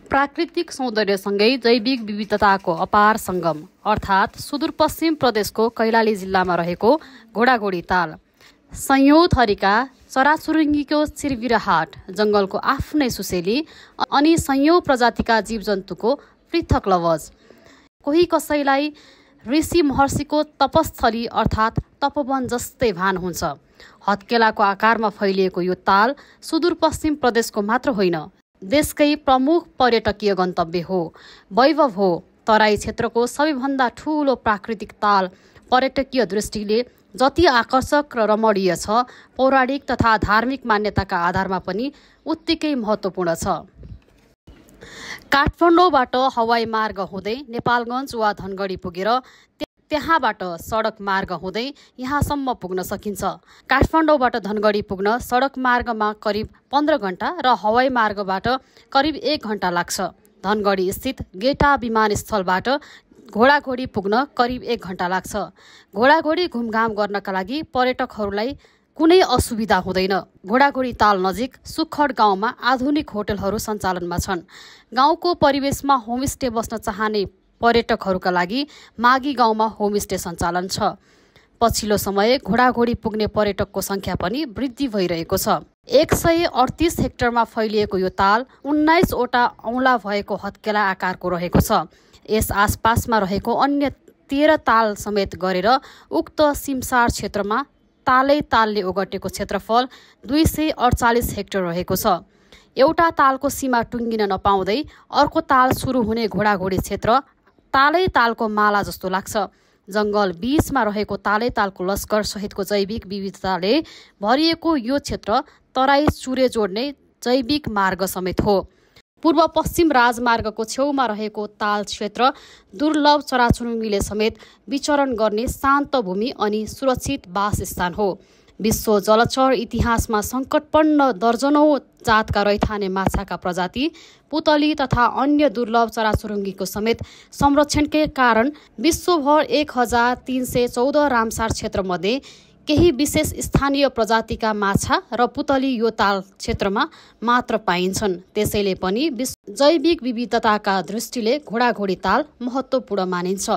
प्राकृतिक सौन्दर्यसँगै जैविक विविधताको अपार सङ्गम अर्थात् सुदूरपश्चिम प्रदेशको कैलाली जिल्लामा रहेको घोडाघोडी ताल। सयौं थरीका चराचुरुङ्गीको चिरबिरहाट, जङ्गलको आफ्नै सुसेली अनि सयौं प्रजातिका जीवजन्तुको पृथक लवज। कोही कसैलाई ऋषि महर्षिको तपस्थली अर्थात् तपोवन जस्तै भान हुन्छ। हत्केलाको आकारमा फैलिएको यो ताल सुदूरपश्चिम प्रदेशको मात्र होइन, देशकै प्रमुख पर्यटकीय गन्तव्य हो, वैभव हो। तराई क्षेत्रको सबैभन्दा ठूलो प्राकृतिक ताल पर्यटकीय दृष्टिले जति आकर्षक र रमणीय छ, पौराणिक तथा धार्मिक मान्यताका आधारमा पनि उत्तिकै महत्त्वपूर्ण छ। काठमाडौँबाट हवाई मार्ग हुँदै नेपालगञ्ज वा धनगढी पुगेर त्यहाँबाट सडक मार्ग हुँदै यहाँसम्म पुग्न सकिन्छ। काठमाडौँबाट धनगढी पुग्न सडक मार्गमा करिब 15 घण्टा र हवाई मार्गबाट करिब 1 घण्टा लाग्छ। धनगढी स्थित गेटा विमानस्थलबाट घोडाघोडी पुग्न करिब 1 घण्टा लाग्छ। घोडाघोडी घुमघाम गर्नका लागि पर्यटकहरूलाई कुनै असुविधा हुँदैन। घोडाघोडी ताल नजिक सुखड गाउँमा आधुनिक होटलहरू सञ्चालनमा छन्। गाउँको परिवेशमा होमस्टे बस्न चाहने पर्यटकहरूका लागि मागी गाउँमा होमस्टे सञ्चालन छ। पछिल्लो समय घोडाघोडी पुग्ने पर्यटकको संख्या पनि वृद्धि भइरहेको छ। 138 हेक्टरमा फैलिएको यो ताल 19 वटा औँला भएको हत्केला आकारको रहेको छ। यस आसपासमा रहेको अन्य 13 ताल समेत गरेर उक्त सिमसार क्षेत्रमा तालै तालले ओगटेको क्षेत्रफल 248 हेक्टर रहेको छ। एउटा तालको सीमा टुङ्गिन नपाउँदै अर्को ताल सुरु हुने घोडाघोडी क्षेत्र तालै तालको माला जस्तो लाग्छ। जङ्गल बीचमा रहेको तालै तालको लस्कर सहितको जैविक विविधताले भरिएको यो क्षेत्र तराई चुरे जोड्ने जैविक मार्ग समेत हो। पूर्व पश्चिम राजमार्गको छेउमा रहेको ताल क्षेत्र दुर्लभ चराचुरुङ्गीले समेत विचरण गर्ने शान्त भूमि अनि सुरक्षित वासस्थान हो। विश्व जलचर इतिहासमा सङ्कटपन्न दर्जनौं जातका रैथाने माछाका प्रजाति, पुतली तथा अन्य दुर्लभ चराचुरुङ्गीको समेत संरक्षणकै कारण विश्वभर 1314 रामसार क्षेत्रमध्ये केही विशेष स्थानीय प्रजातिका माछा र पुतली यो ताल क्षेत्रमा मात्र पाइन्छन्। त्यसैले पनि जैविक विविधताका दृष्टिले घोडाघोडी ताल महत्त्वपूर्ण मानिन्छ।